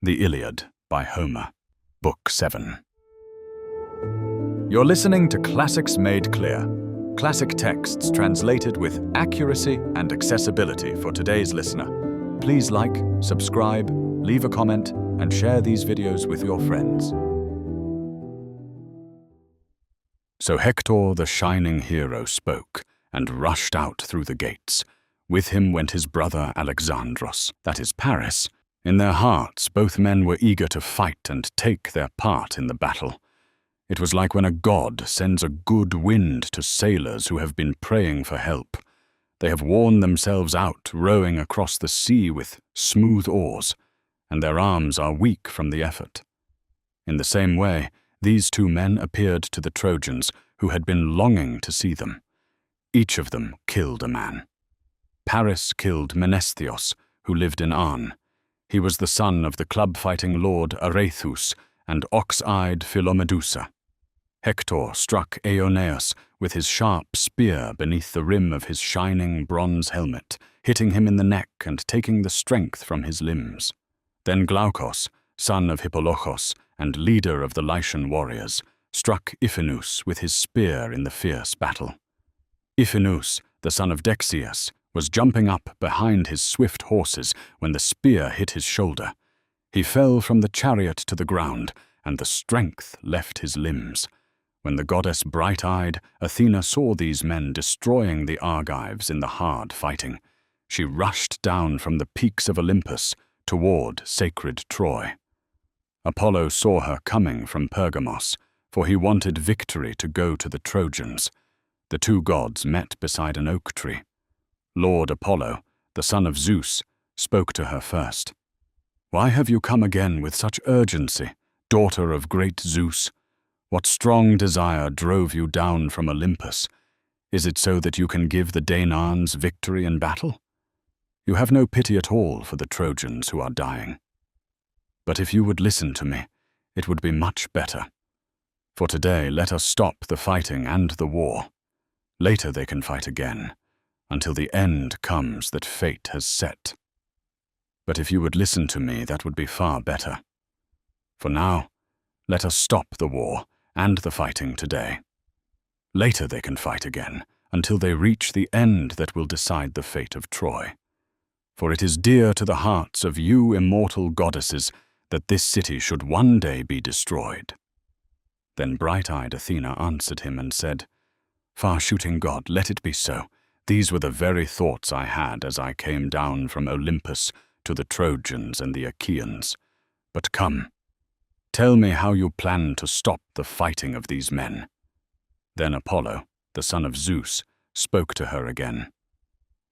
The Iliad by Homer, Book 7. You're listening to Classics Made Clear, classic texts translated with accuracy and accessibility for today's listener. Please like, subscribe, leave a comment, and share these videos with your friends. So Hector, the shining hero, spoke and rushed out through the gates. With him went his brother Alexandros, that is Paris. In their hearts, both men were eager to fight and take their part in the battle. It was like when a god sends a good wind to sailors who have been praying for help. They have worn themselves out rowing across the sea with smooth oars, and their arms are weak from the effort. In the same way, these two men appeared to the Trojans, who had been longing to see them. Each of them killed a man. Paris killed Menestheus, who lived in Arne. He was the son of the club-fighting lord Areithous and ox-eyed Philomedusa. Hector struck Aeneas with his sharp spear beneath the rim of his shining bronze helmet, hitting him in the neck and taking the strength from his limbs. Then Glaucus, son of Hippolochus and leader of the Lycian warriors, struck Iphinous with his spear in the fierce battle. Iphinous, the son of Dexius, was jumping up behind his swift horses when the spear hit his shoulder. He fell from the chariot to the ground, and the strength left his limbs. When the goddess bright-eyed, Athena saw these men destroying the Argives in the hard fighting. She rushed down from the peaks of Olympus toward sacred Troy. Apollo saw her coming from Pergamos, for he wanted victory to go to the Trojans. The two gods met beside an oak tree. Lord Apollo, the son of Zeus, spoke to her first. "Why have you come again with such urgency, daughter of great Zeus? What strong desire drove you down from Olympus? Is it so that you can give the Danaans victory in battle? You have no pity at all for the Trojans who are dying. But if you would listen to me, it would be much better. For today let us stop the fighting and the war. Later they can fight again, until the end comes that fate has set. But if you would listen to me, that would be far better. For now, let us stop the war and the fighting today. Later they can fight again, until they reach the end that will decide the fate of Troy. For it is dear to the hearts of you immortal goddesses that this city should one day be destroyed." Then bright-eyed Athena answered him and said, "Far-shooting god, let it be so. These were the very thoughts I had as I came down from Olympus to the Trojans and the Achaeans. But come, tell me how you plan to stop the fighting of these men." Then Apollo, the son of Zeus, spoke to her again.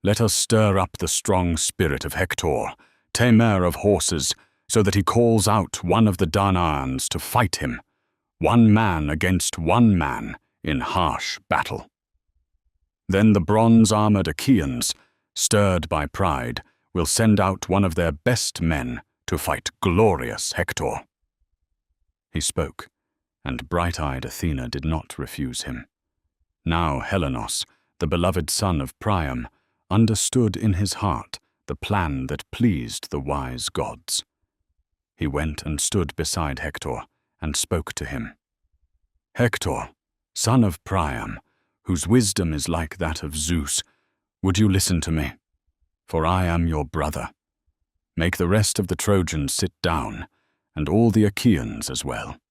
"Let us stir up the strong spirit of Hector, tamer of horses, so that he calls out one of the Danaans to fight him, one man against one man in harsh battle. Then the bronze-armored Achaeans, stirred by pride, will send out one of their best men to fight glorious Hector." He spoke, and bright-eyed Athena did not refuse him. Now Helenos, the beloved son of Priam, understood in his heart the plan that pleased the wise gods. He went and stood beside Hector and spoke to him. "Hector, son of Priam, whose wisdom is like that of Zeus, would you listen to me? For I am your brother. Make the rest of the Trojans sit down, and all the Achaeans as well.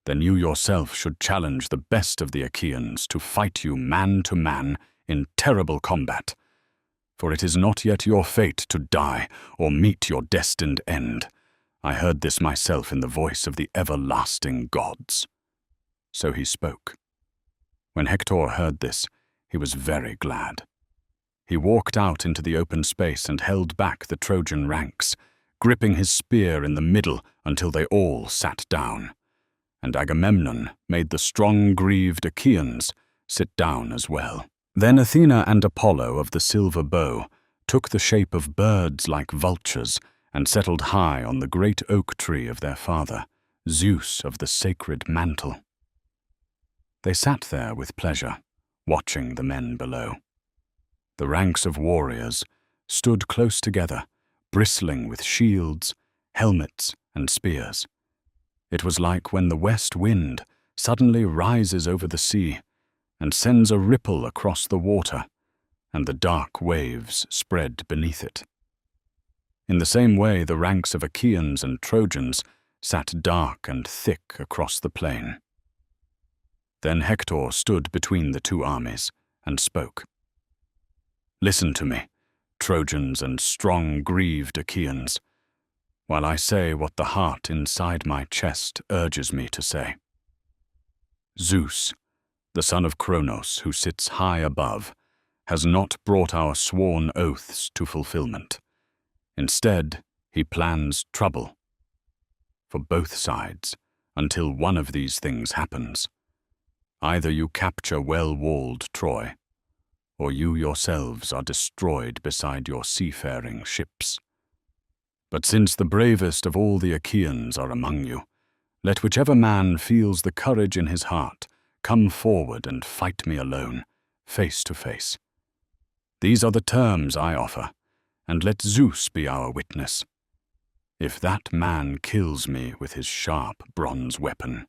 Then you yourself should challenge the best of the Achaeans to fight you man to man in terrible combat. For it is not yet your fate to die or meet your destined end. I heard this myself in the voice of the everlasting gods." So he spoke. When Hector heard this, he was very glad. He walked out into the open space and held back the Trojan ranks, gripping his spear in the middle until they all sat down. And Agamemnon made the strong-greaved Achaeans sit down as well. Then Athena and Apollo of the silver bow took the shape of birds like vultures and settled high on the great oak tree of their father, Zeus of the sacred mantle. They sat there with pleasure, watching the men below. The ranks of warriors stood close together, bristling with shields, helmets and spears. It was like when the west wind suddenly rises over the sea and sends a ripple across the water, and the dark waves spread beneath it. In the same way, the ranks of Achaeans and Trojans sat dark and thick across the plain. Then Hector stood between the two armies and spoke. "Listen to me, Trojans and strong, grieved Achaeans, while I say what the heart inside my chest urges me to say. Zeus, the son of Kronos, who sits high above, has not brought our sworn oaths to fulfillment. Instead, he plans trouble for both sides until one of these things happens. Either you capture well-walled Troy, or you yourselves are destroyed beside your seafaring ships. But since the bravest of all the Achaeans are among you, let whichever man feels the courage in his heart come forward and fight me alone, face to face. These are the terms I offer, and let Zeus be our witness. If that man kills me with his sharp bronze weapon,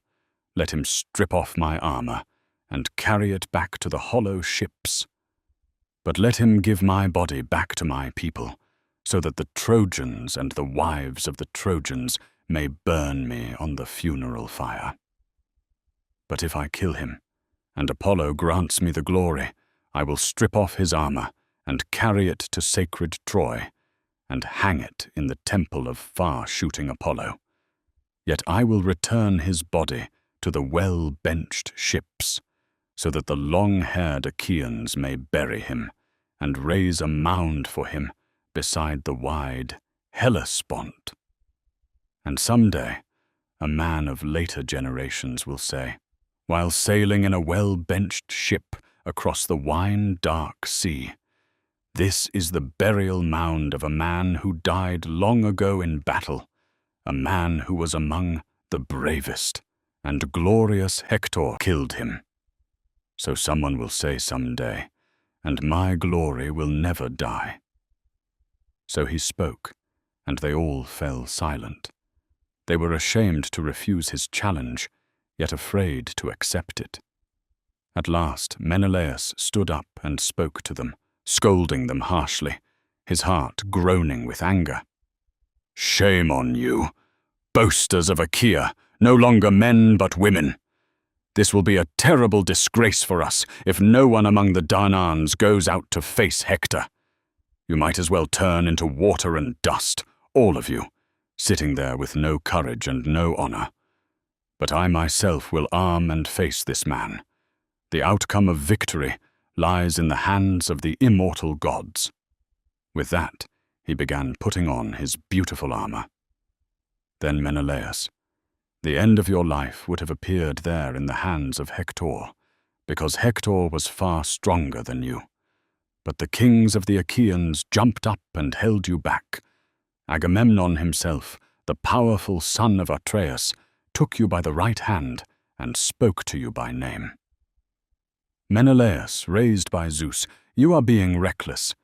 let him strip off my armor and carry it back to the hollow ships. But let him give my body back to my people, so that the Trojans and the wives of the Trojans may burn me on the funeral fire. But if I kill him, and Apollo grants me the glory, I will strip off his armor and carry it to sacred Troy, and hang it in the temple of far-shooting Apollo. Yet I will return his body to the well-benched ships, so that the long-haired Achaeans may bury him and raise a mound for him beside the wide Hellespont. And someday, a man of later generations will say, while sailing in a well-benched ship across the wine-dark sea, "This is the burial mound of a man who died long ago in battle, a man who was among the bravest, and glorious Hector killed him." So someone will say someday, and my glory will never die. So he spoke, and they all fell silent. They were ashamed to refuse his challenge, yet afraid to accept it. At last Menelaus stood up and spoke to them, scolding them harshly, his heart groaning with anger. "Shame on you, boasters of Achaea, no longer men but women. This will be a terrible disgrace for us if no one among the Danaans goes out to face Hector. You might as well turn into water and dust, all of you, sitting there with no courage and no honor. But I myself will arm and face this man. The outcome of victory lies in the hands of the immortal gods." With that, he began putting on his beautiful armor. Then Menelaus, "The end of your life would have appeared there in the hands of Hector, because Hector was far stronger than you. But the kings of the Achaeans jumped up and held you back. Agamemnon himself, the powerful son of Atreus, took you by the right hand and spoke to you by name. Menelaus, raised by Zeus, you are being reckless.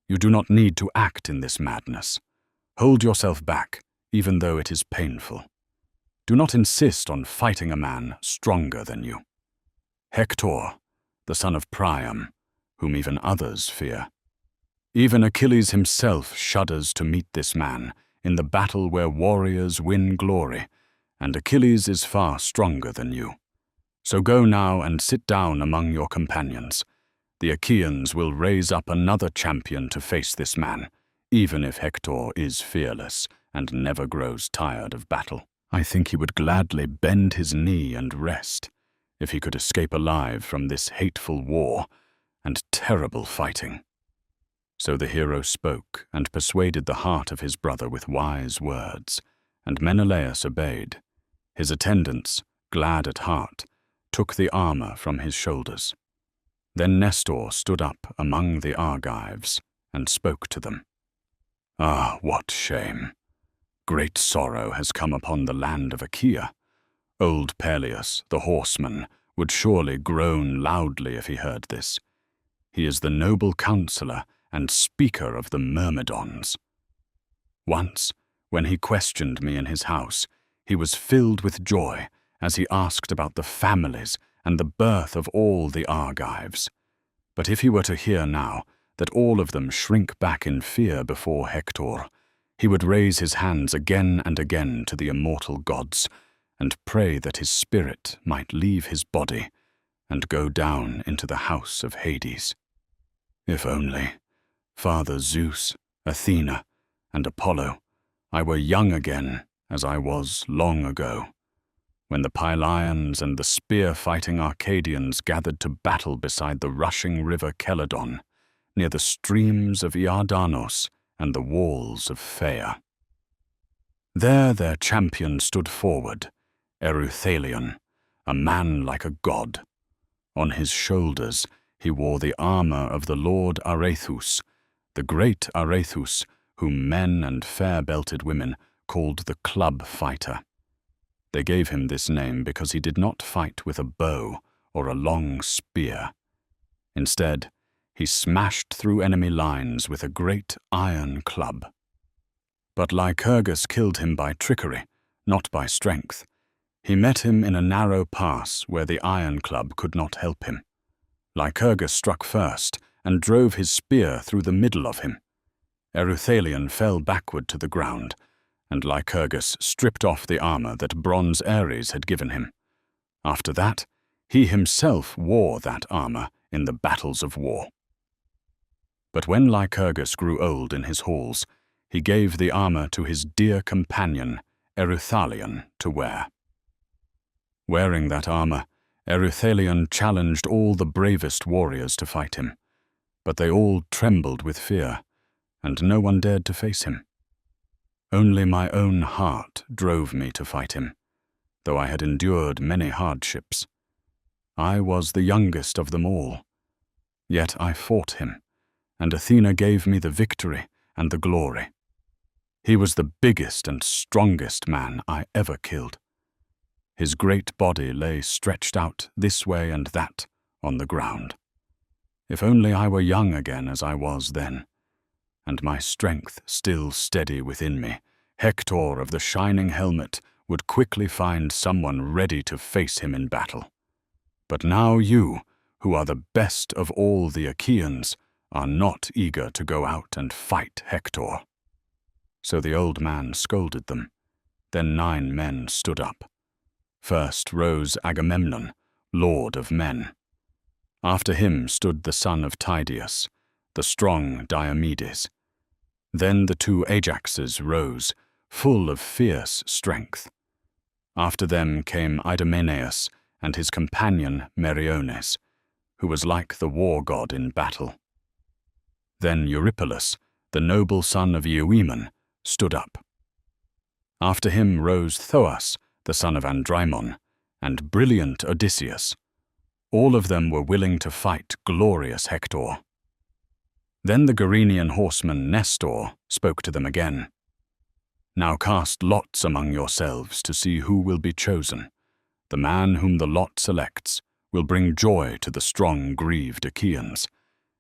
You do not need to act in this madness. Hold yourself back, even though it is painful. Do not insist on fighting a man stronger than you. Hector, the son of Priam, whom even others fear. Even Achilles himself shudders to meet this man in the battle where warriors win glory, and Achilles is far stronger than you. So go now and sit down among your companions. The Achaeans will raise up another champion to face this man, even if Hector is fearless and never grows tired of battle. I think he would gladly bend his knee and rest, if he could escape alive from this hateful war and terrible fighting." So the hero spoke and persuaded the heart of his brother with wise words, and Menelaus obeyed. His attendants, glad at heart, took the armor from his shoulders. Then Nestor stood up among the Argives and spoke to them. "Ah, what shame! Great sorrow has come upon the land of Achaea. Old Peleus, the horseman, would surely groan loudly if he heard this. He is the noble counselor and speaker of the Myrmidons. Once, When he questioned me in his house, he was filled with joy as he asked about the families and the birth of all the Argives. But if he were to hear now that all of them shrink back in fear before Hector, he would raise his hands again and again to the immortal gods and pray that his spirit might leave his body and go down into the house of Hades. If only, Father Zeus, Athena, and Apollo, I were young again as I was long ago, when the Pylians and the spear-fighting Arcadians gathered to battle beside the rushing river Celadon, near the streams of Iardanos and the walls of Phaea. There their champion stood forward, Ereuthalion, a man like a god. On his shoulders he wore the armor of the Lord Areithous, the great Areithous, whom men and fair-belted women called the club fighter. They gave him this name because he did not fight with a bow or a long spear. Instead, he smashed through enemy lines with a great iron club. But Lycurgus killed him by trickery, not by strength. He met him in a narrow pass where the iron club could not help him. Lycurgus struck first and drove his spear through the middle of him. Ereuthalion fell backward to the ground, and Lycurgus stripped off the armor that bronze Ares had given him. After that, he himself wore that armor in the battles of war. But when Lycurgus grew old in his halls, he gave the armor to his dear companion, Ereuthalion, to wear. Wearing that armor, Ereuthalion challenged all the bravest warriors to fight him, but they all trembled with fear, and no one dared to face him. Only my own heart drove me to fight him, though I had endured many hardships. I was the youngest of them all, yet I fought him, and Athena gave me the victory and the glory. He was the biggest and strongest man I ever killed. His great body lay stretched out this way and that on the ground. If only I were young again as I was then, and my strength still steady within me, Hector of the shining helmet would quickly find someone ready to face him in battle. But now you, who are the best of all the Achaeans, are not eager to go out and fight Hector. So the old man scolded them. Then 9 men stood up. First rose Agamemnon, lord of men. After him stood the son of Tydeus, the strong Diomedes. Then the 2 Ajaxes rose, full of fierce strength. After them came Idomeneus and his companion Meriones, who was like the war god in battle. Then Eurypylus, the noble son of Euaemon, stood up. After him rose Thoas, the son of Andrymon, and brilliant Odysseus. All of them were willing to fight glorious Hector. Then the Gerenian horseman Nestor spoke to them again. Now cast lots among yourselves to see who will be chosen. The man whom the lot selects will bring joy to the strong, grieved Achaeans,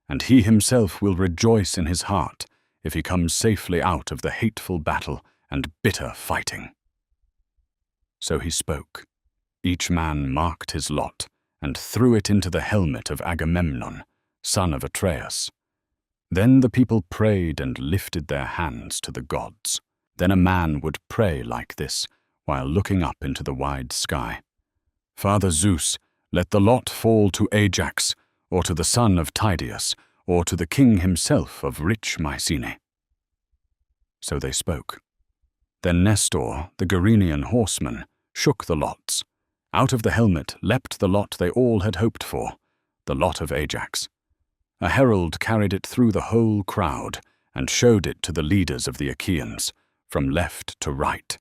and he himself will rejoice in his heart if he comes safely out of the hateful battle and bitter fighting. So he spoke. Each man marked his lot and threw it into the helmet of Agamemnon, son of Atreus. Then the people prayed and lifted their hands to the gods. Then a man would pray like this while looking up into the wide sky. Father Zeus, let the lot fall to Ajax, or to the son of Tydeus, or to the king himself of rich Mycenae. So they spoke. Then Nestor, the Gerenian horseman, shook the lots. Out of the helmet leapt the lot they all had hoped for, the lot of Ajax. A herald carried it through the whole crowd and showed it to the leaders of the Achaeans, from left to right.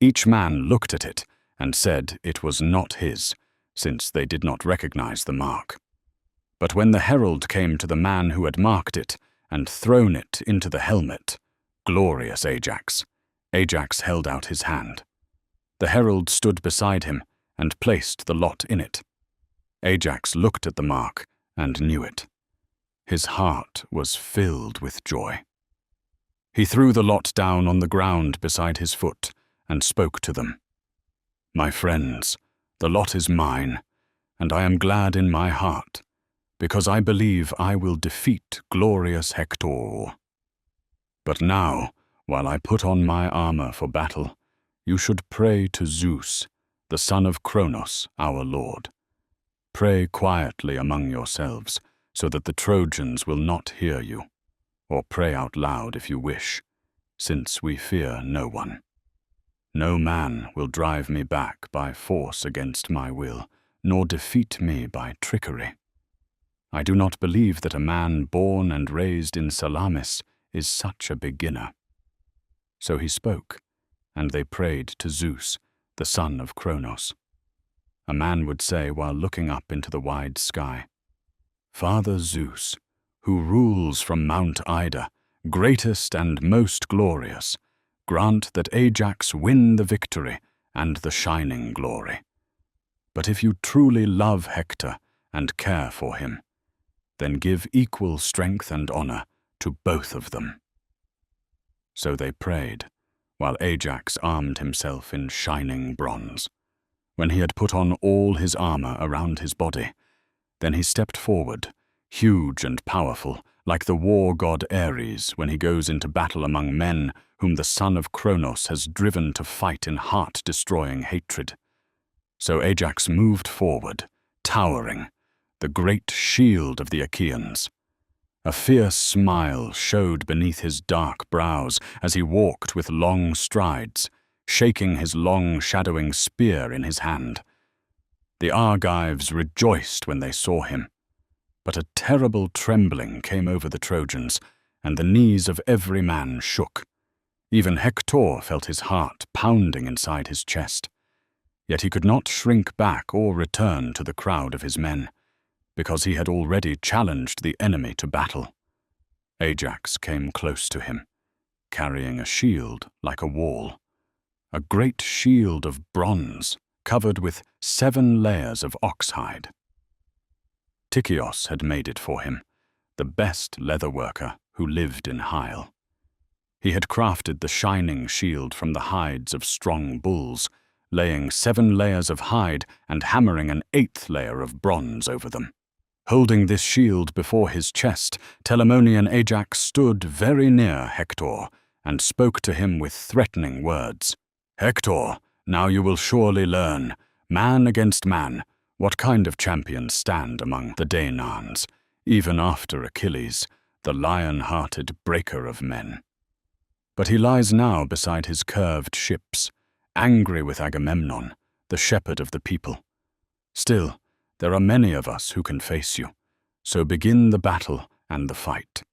Each man looked at it and said it was not his, since they did not recognize the mark. But when the herald came to the man who had marked it and thrown it into the helmet, glorious Ajax, Ajax held out his hand. The herald stood beside him and placed the lot in it. Ajax looked at the mark and knew it. His heart was filled with joy. He threw the lot down on the ground beside his foot and spoke to them. "My friends, the lot is mine, and I am glad in my heart, because I believe I will defeat glorious Hector. But now, while I put on my armor for battle, you should pray to Zeus, the son of Cronos, our Lord. Pray quietly among yourselves, so that the Trojans will not hear you, or pray out loud if you wish, since we fear no one. No man will drive me back by force against my will, nor defeat me by trickery. I do not believe that a man born and raised in Salamis is such a beginner." So he spoke, and they prayed to Zeus, the son of Cronos. A man would say while looking up into the wide sky, "Father Zeus, who rules from Mount Ida, greatest and most glorious, grant that Ajax win the victory and the shining glory. But if you truly love Hector and care for him, then give equal strength and honor to both of them." So they prayed, while Ajax armed himself in shining bronze. When he had put on all his armor around his body, then he stepped forward, huge and powerful, like the war god Ares when he goes into battle among men whom the son of Cronos has driven to fight in heart-destroying hatred. So Ajax moved forward, towering, the great shield of the Achaeans. A fierce smile showed beneath his dark brows as he walked with long strides, shaking his long shadowing spear in his hand. The Argives rejoiced when they saw him, but a terrible trembling came over the Trojans, and the knees of every man shook. Even Hector felt his heart pounding inside his chest. Yet he could not shrink back or return to the crowd of his men, because he had already challenged the enemy to battle. Ajax came close to him, carrying a shield like a wall, a great shield of bronze covered with 7 layers of oxhide. Tychios had made it for him, the best leather worker who lived in Hyle. He had crafted the shining shield from the hides of strong bulls, laying 7 layers of hide and hammering an 8th layer of bronze over them. Holding this shield before his chest, Telamonian Ajax stood very near Hector and spoke to him with threatening words. "Hector, now you will surely learn, man against man, what kind of champions stand among the Danaans, even after Achilles, the lion-hearted breaker of men. But he lies now beside his curved ships, angry with Agamemnon, the shepherd of the people. Still, there are many of us who can face you, so begin the battle and the fight."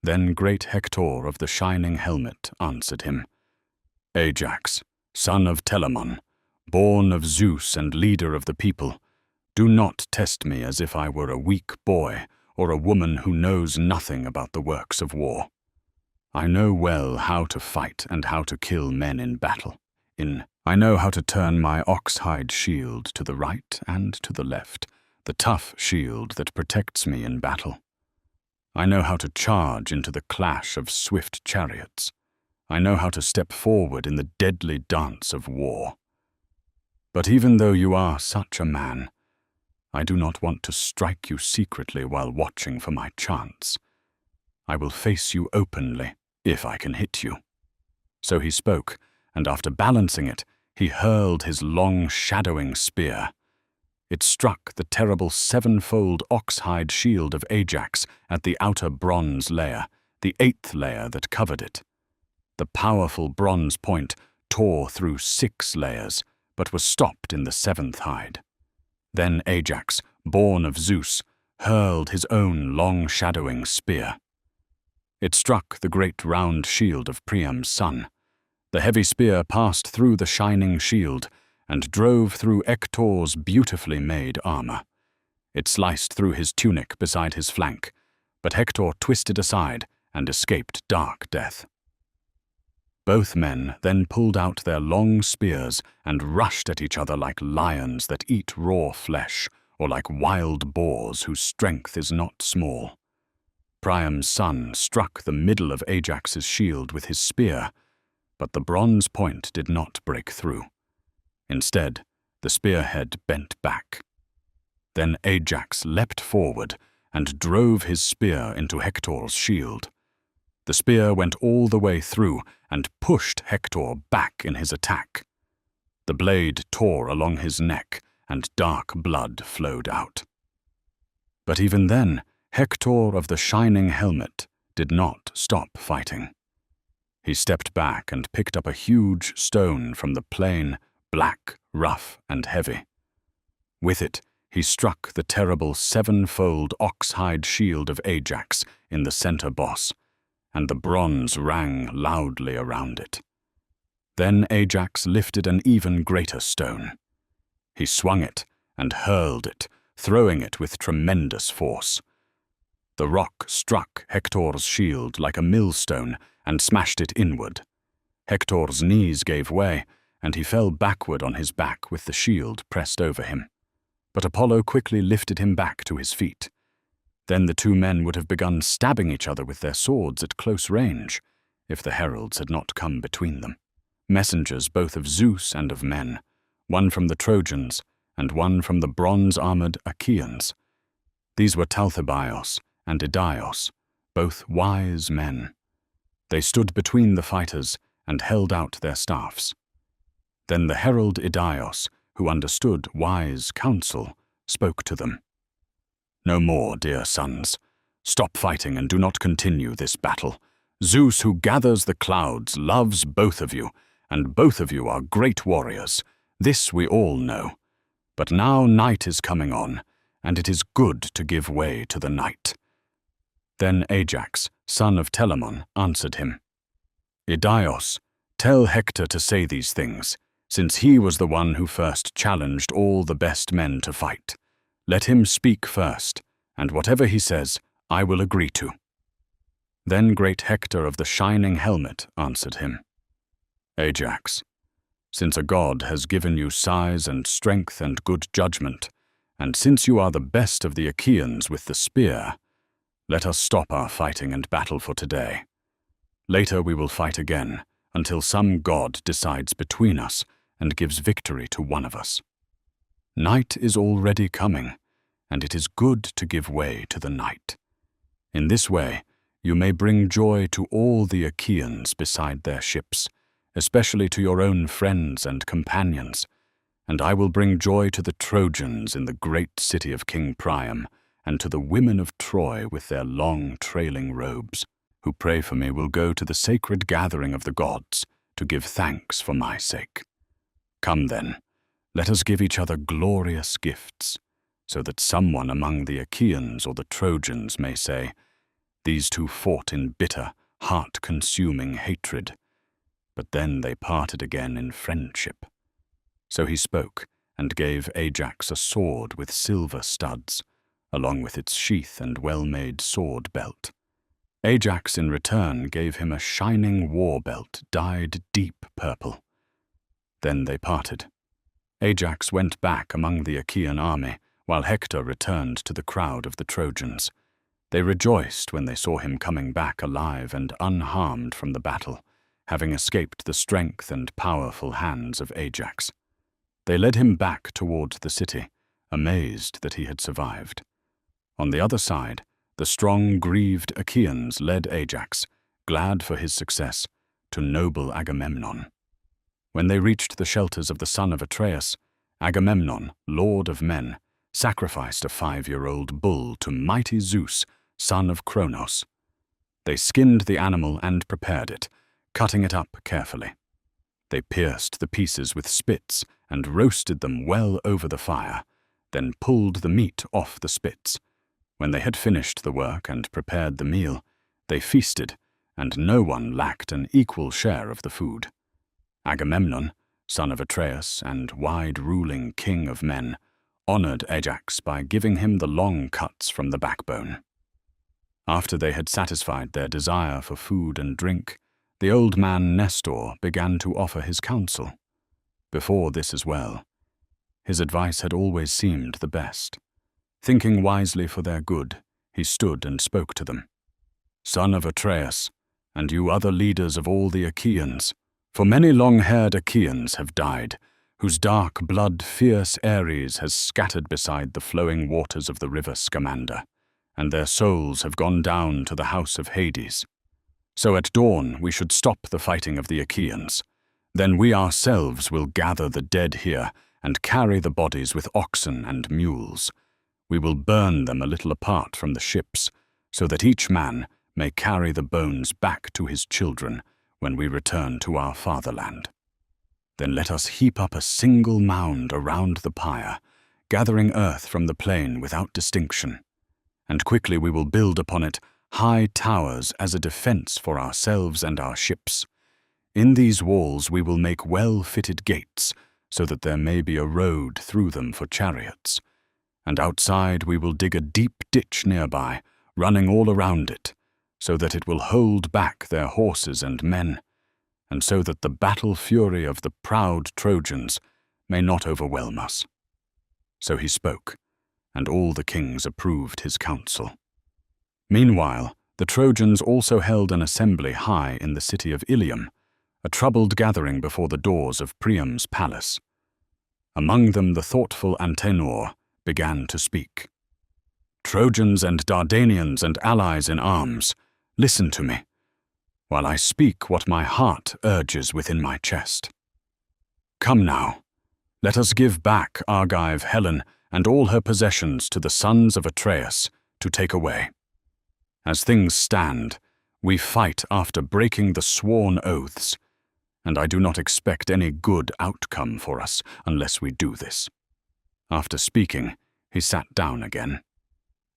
Then great Hector of the shining helmet answered him, "Ajax, son of Telamon, born of Zeus and leader of the people, do not test me as if I were a weak boy or a woman who knows nothing about the works of war. I know well how to fight and how to kill men in battle. I know how to turn my oxhide shield to the right and to the left, the tough shield that protects me in battle. I know how to charge into the clash of swift chariots. I know how to step forward in the deadly dance of war. But even though you are such a man, I do not want to strike you secretly while watching for my chance. I will face you openly, if I can hit you." So he spoke, and after balancing it, he hurled his long shadowing spear. It struck the terrible 7-fold oxhide shield of Ajax at the outer bronze layer, the 8th layer that covered it. The powerful bronze point tore through 6 layers, but was stopped in the 7th hide. Then Ajax, born of Zeus, hurled his own long shadowing spear. It struck the great round shield of Priam's son. The heavy spear passed through the shining shield and drove through Hector's beautifully made armor. It sliced through his tunic beside his flank, but Hector twisted aside and escaped dark death. Both men then pulled out their long spears and rushed at each other like lions that eat raw flesh, or like wild boars whose strength is not small. Priam's son struck the middle of Ajax's shield with his spear, but the bronze point did not break through. Instead, the spearhead bent back. Then Ajax leapt forward and drove his spear into Hector's shield. The spear went all the way through and pushed Hector back in his attack. The blade tore along his neck, and dark blood flowed out. But even then, Hector of the shining helmet did not stop fighting. He stepped back and picked up a huge stone from the plain, black, rough, and heavy. With it, he struck the terrible seven-fold ox-hide shield of Ajax in the center boss, and the bronze rang loudly around it. Then Ajax lifted an even greater stone. He swung it and hurled it, throwing it with tremendous force. The rock struck Hector's shield like a millstone and smashed it inward. Hector's knees gave way, and he fell backward on his back with the shield pressed over him. But Apollo quickly lifted him back to his feet. Then the two men would have begun stabbing each other with their swords at close range, if the heralds had not come between them. Messengers both of Zeus and of men, one from the Trojans and one from the bronze-armored Achaeans. These were Talthobios and Idios, both wise men. They stood between the fighters and held out their staffs. Then the herald Idios, who understood wise counsel, spoke to them. "No more, dear sons. Stop fighting and do not continue this battle. Zeus, who gathers the clouds, loves both of you, and both of you are great warriors. This we all know. But now night is coming on, and it is good to give way to the night." Then Ajax, son of Telamon, answered him. "Idios, tell Hector to say these things, since he was the one who first challenged all the best men to fight. Let him speak first, and whatever he says, I will agree to." Then great Hector of the shining helmet answered him. "Ajax, since a god has given you size and strength and good judgment, and since you are the best of the Achaeans with the spear, let us stop our fighting and battle for today. Later we will fight again, until some god decides between us and gives victory to one of us. Night is already coming, and it is good to give way to the night. In this way, you may bring joy to all the Achaeans beside their ships, especially to your own friends and companions, and I will bring joy to the Trojans in the great city of King Priam, and to the women of Troy with their long trailing robes, who pray for me will go to the sacred gathering of the gods to give thanks for my sake. Come then, let us give each other glorious gifts, so that someone among the Achaeans or the Trojans may say, 'These two fought in bitter, heart-consuming hatred, but then they parted again in friendship.'" So he spoke, and gave Ajax a sword with silver studs, along with its sheath and well-made sword belt. Ajax in return gave him a shining war belt dyed deep purple. Then they parted. Ajax went back among the Achaean army, while Hector returned to the crowd of the Trojans. They rejoiced when they saw him coming back alive and unharmed from the battle, having escaped the strength and powerful hands of Ajax. They led him back toward the city, amazed that he had survived. On the other side, the strong, grieved Achaeans led Ajax, glad for his success, to noble Agamemnon. When they reached the shelters of the son of Atreus, Agamemnon, lord of men, sacrificed a 5-year-old bull to mighty Zeus, son of Cronos. They skinned the animal and prepared it, cutting it up carefully. They pierced the pieces with spits and roasted them well over the fire, then pulled the meat off the spits. When they had finished the work and prepared the meal, they feasted, and no one lacked an equal share of the food. Agamemnon, son of Atreus and wide-ruling king of men, honored Ajax by giving him the long cuts from the backbone. After they had satisfied their desire for food and drink, the old man Nestor began to offer his counsel. Before this as well, his advice had always seemed the best. Thinking wisely for their good, he stood and spoke to them. son of Atreus, and you other leaders of all the Achaeans. For many long-haired Achaeans have died, whose dark blood fierce Ares has scattered beside the flowing waters of the river Scamander, and their souls have gone down to the house of Hades. So at dawn we should stop the fighting of the Achaeans. Then we ourselves will gather the dead here and carry the bodies with oxen and mules. We will burn them a little apart from the ships, so that each man may carry the bones back to his children when we return to our fatherland. Then let us heap up a single mound around the pyre, gathering earth from the plain without distinction. And quickly we will build upon it high towers as a defense for ourselves and our ships. In these walls we will make well-fitted gates, so that there may be a road through them for chariots. And outside we will dig a deep ditch nearby, running all around it, so that it will hold back their horses and men, and so that the battle fury of the proud Trojans may not overwhelm us. So he spoke, and all the kings approved his counsel. Meanwhile, the Trojans also held an assembly high in the city of Ilium, a troubled gathering before the doors of Priam's palace. Among them the thoughtful Antenor began to speak. Trojans and Dardanians and allies in arms, listen to me, while I speak what my heart urges within my chest. Come now, let us give back Argive Helen and all her possessions to the sons of Atreus to take away. As things stand, we fight after breaking the sworn oaths, and I do not expect any good outcome for us unless we do this. After speaking, he sat down again.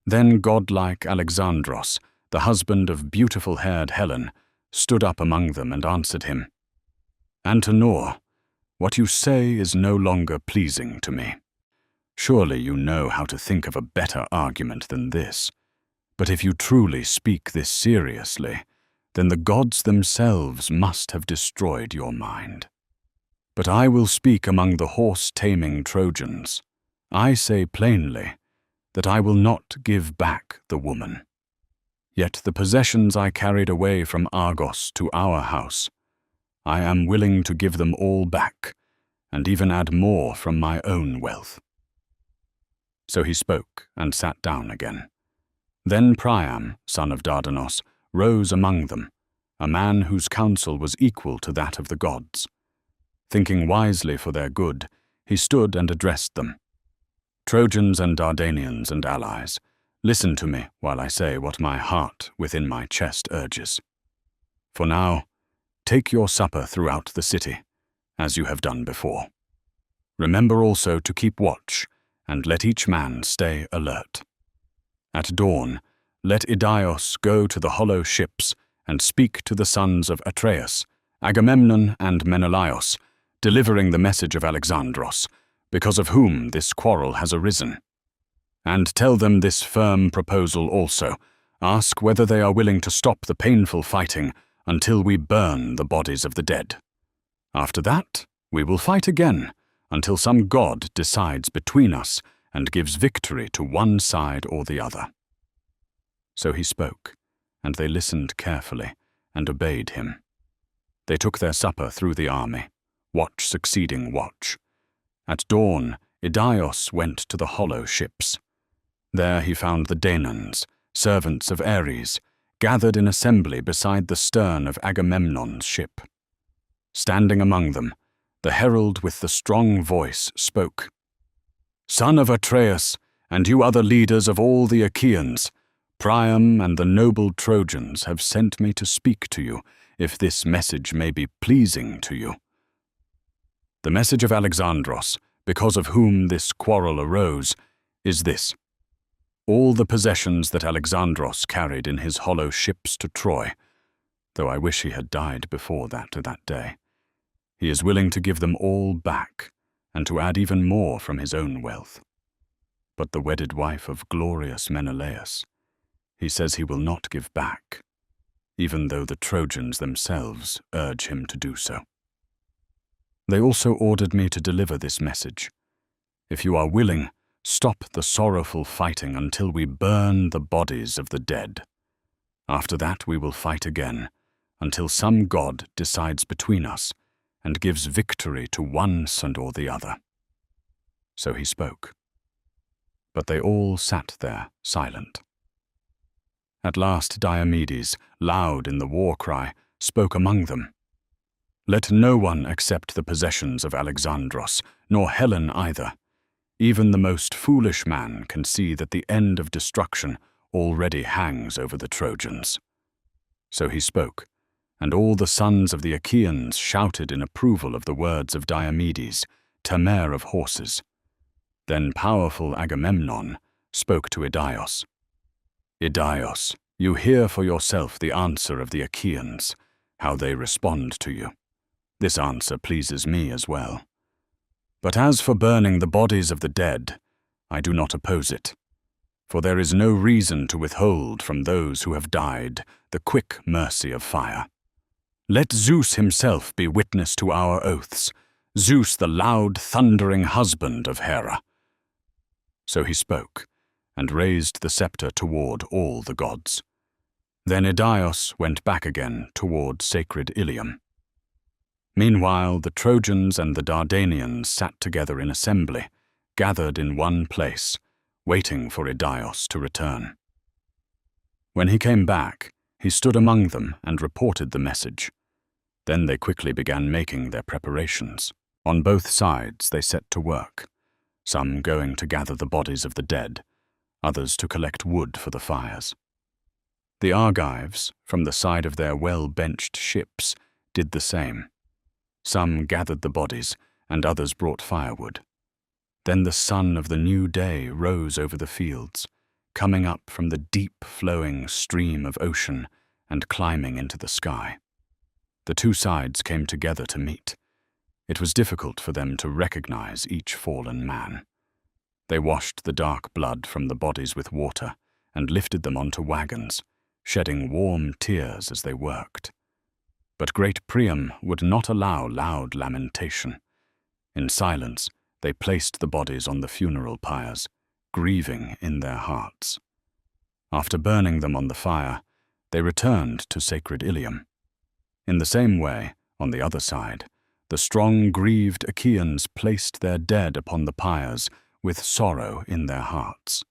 Then godlike Alexandros, the husband of beautiful-haired Helen, stood up among them and answered him. Antenor, what you say is no longer pleasing to me. Surely you know how to think of a better argument than this. But if you truly speak this seriously, then the gods themselves must have destroyed your mind. But I will speak among the horse-taming Trojans. I say plainly that I will not give back the woman. Yet the possessions I carried away from Argos to our house, I am willing to give them all back, and even add more from my own wealth. So he spoke and sat down again. Then Priam, son of Dardanos, rose among them, a man whose counsel was equal to that of the gods. Thinking wisely for their good, he stood and addressed them. Trojans and Dardanians and allies, listen to me while I say what my heart within my chest urges. For now, take your supper throughout the city, as you have done before. Remember also to keep watch, and let each man stay alert. At dawn, let Idaeus go to the hollow ships and speak to the sons of Atreus, Agamemnon and Menelaus, delivering the message of Alexandros, because of whom this quarrel has arisen. And tell them this firm proposal also. Ask whether they are willing to stop the painful fighting until we burn the bodies of the dead. After that, we will fight again, until some god decides between us and gives victory to one side or the other. So he spoke, and they listened carefully and obeyed him. They took their supper through the army, watch succeeding watch. At dawn, Idaeus went to the hollow ships. There he found the Danaans, servants of Ares, gathered in assembly beside the stern of Agamemnon's ship. Standing among them, the herald with the strong voice spoke. Son of Atreus, and you other leaders of all the Achaeans, Priam and the noble Trojans have sent me to speak to you, if this message may be pleasing to you. The message of Alexandros, because of whom this quarrel arose, is this. All the possessions that Alexandros carried in his hollow ships to Troy, though I wish he had died before that day, he is willing to give them all back, and to add even more from his own wealth. But the wedded wife of glorious Menelaus, he says he will not give back, even though the Trojans themselves urge him to do so. They also ordered me to deliver this message. If you are willing, stop the sorrowful fighting until we burn the bodies of the dead. After that we will fight again, until some god decides between us and gives victory to one and or the other." So he spoke. But they all sat there, silent. At last Diomedes, loud in the war cry, spoke among them. "Let no one accept the possessions of Alexandros, nor Helen either. Even the most foolish man can see that the end of destruction already hangs over the Trojans." So he spoke, and all the sons of the Achaeans shouted in approval of the words of Diomedes, tamer of horses. Then powerful Agamemnon spoke to Idaeus. "Idaeus, you hear for yourself the answer of the Achaeans, how they respond to you. This answer pleases me as well. But as for burning the bodies of the dead, I do not oppose it. For there is no reason to withhold from those who have died the quick mercy of fire. Let Zeus himself be witness to our oaths, Zeus the loud, thundering husband of Hera." So he spoke, and raised the scepter toward all the gods. Then Idaeus went back again toward sacred Ilium. Meanwhile the Trojans and the Dardanians sat together in assembly, gathered in one place, waiting for Idaeus to return. When he came back, he stood among them and reported the message. Then they quickly began making their preparations. On both sides they set to work, some going to gather the bodies of the dead, others to collect wood for the fires. The Argives, from the side of their well-benched ships, did the same. Some gathered the bodies, and others brought firewood. Then the sun of the new day rose over the fields, coming up from the deep-flowing stream of ocean and climbing into the sky. The two sides came together to meet. It was difficult for them to recognize each fallen man. They washed the dark blood from the bodies with water and lifted them onto wagons, shedding warm tears as they worked. But great Priam would not allow loud lamentation. In silence, they placed the bodies on the funeral pyres, grieving in their hearts. After burning them on the fire, they returned to sacred Ilium. In the same way, on the other side, the strong, grieved Achaeans placed their dead upon the pyres with sorrow in their hearts.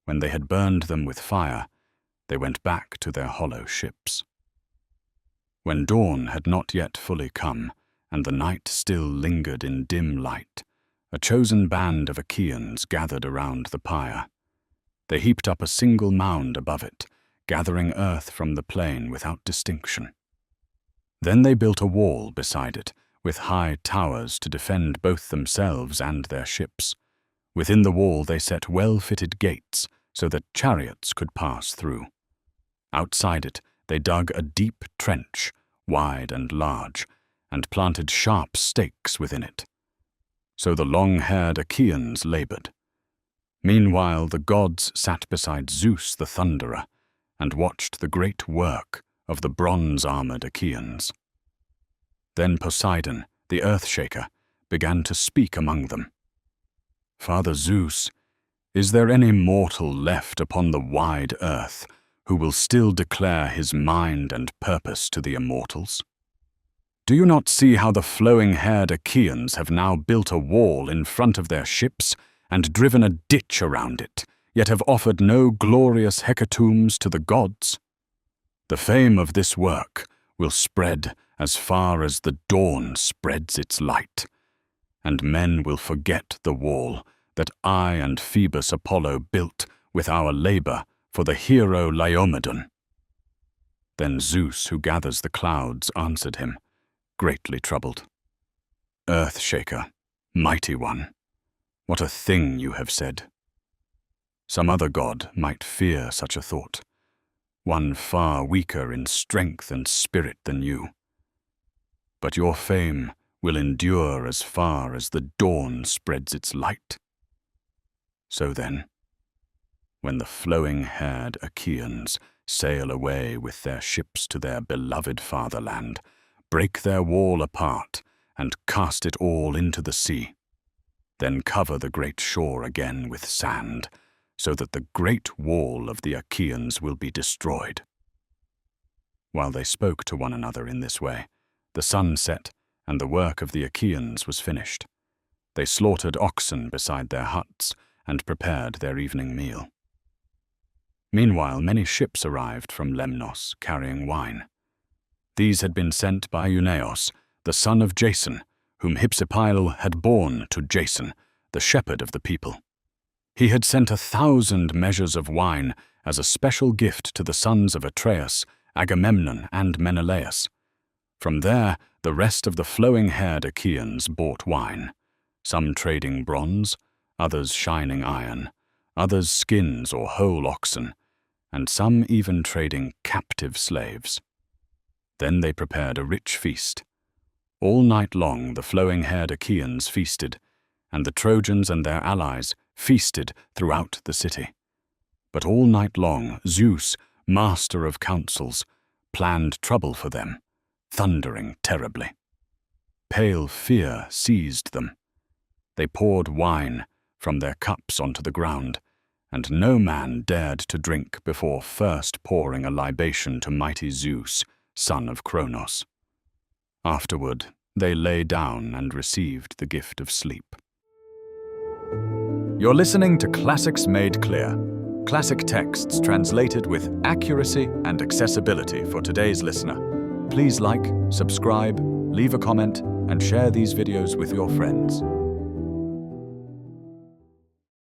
When they had burned them with fire, they went back to their hollow ships. When dawn had not yet fully come, and the night still lingered in dim light, a chosen band of Achaeans gathered around the pyre. They heaped up a single mound above it, gathering earth from the plain without distinction. Then they built a wall beside it, with high towers to defend both themselves and their ships. Within the wall they set well-fitted gates, so that chariots could pass through. Outside it, they dug a deep trench, wide and large, and planted sharp stakes within it. So the long-haired Achaeans labored. Meanwhile the gods sat beside Zeus the Thunderer, and watched the great work of the bronze-armored Achaeans. Then Poseidon, the Earth-shaker, began to speak among them. "Father Zeus, is there any mortal left upon the wide earth who will still declare his mind and purpose to the immortals? Do you not see how the flowing-haired Achaeans have now built a wall in front of their ships and driven a ditch around it, yet have offered no glorious hecatombs to the gods? The fame of this work will spread as far as the dawn spreads its light, and men will forget the wall that I and Phoebus Apollo built with our labor for the hero Laomedon." Then Zeus, who gathers the clouds, answered him, greatly troubled. "Earth-shaker, mighty one, what a thing you have said. Some other god might fear such a thought, one far weaker in strength and spirit than you. But your fame will endure as far as the dawn spreads its light. So then, when the flowing-haired Achaeans sail away with their ships to their beloved fatherland, break their wall apart and cast it all into the sea. Then cover the great shore again with sand, so that the great wall of the Achaeans will be destroyed. While they spoke to one another in this way, the sun set, and the work of the Achaeans was finished. They slaughtered oxen beside their huts and prepared their evening meal. Meanwhile, many ships arrived from Lemnos carrying wine. These had been sent by Euaeus, the son of Jason, whom Hypsipyle had borne to Jason, the shepherd of the people. He had sent 1,000 measures of wine as a special gift to the sons of Atreus, Agamemnon, and Menelaus. From there, the rest of the flowing-haired Achaeans bought wine, some trading bronze, others shining iron, others skins or whole oxen, and some even trading captive slaves. Then they prepared a rich feast. All night long the flowing-haired Achaeans feasted, and the Trojans and their allies feasted throughout the city. But all night long Zeus, master of councils, planned trouble for them, thundering terribly. Pale fear seized them. They poured wine from their cups onto the ground, and no man dared to drink before first pouring a libation to mighty Zeus, son of Cronos. Afterward, they lay down and received the gift of sleep. You're listening to Classics Made Clear, classic texts translated with accuracy and accessibility for today's listener. Please like, subscribe, leave a comment, and share these videos with your friends.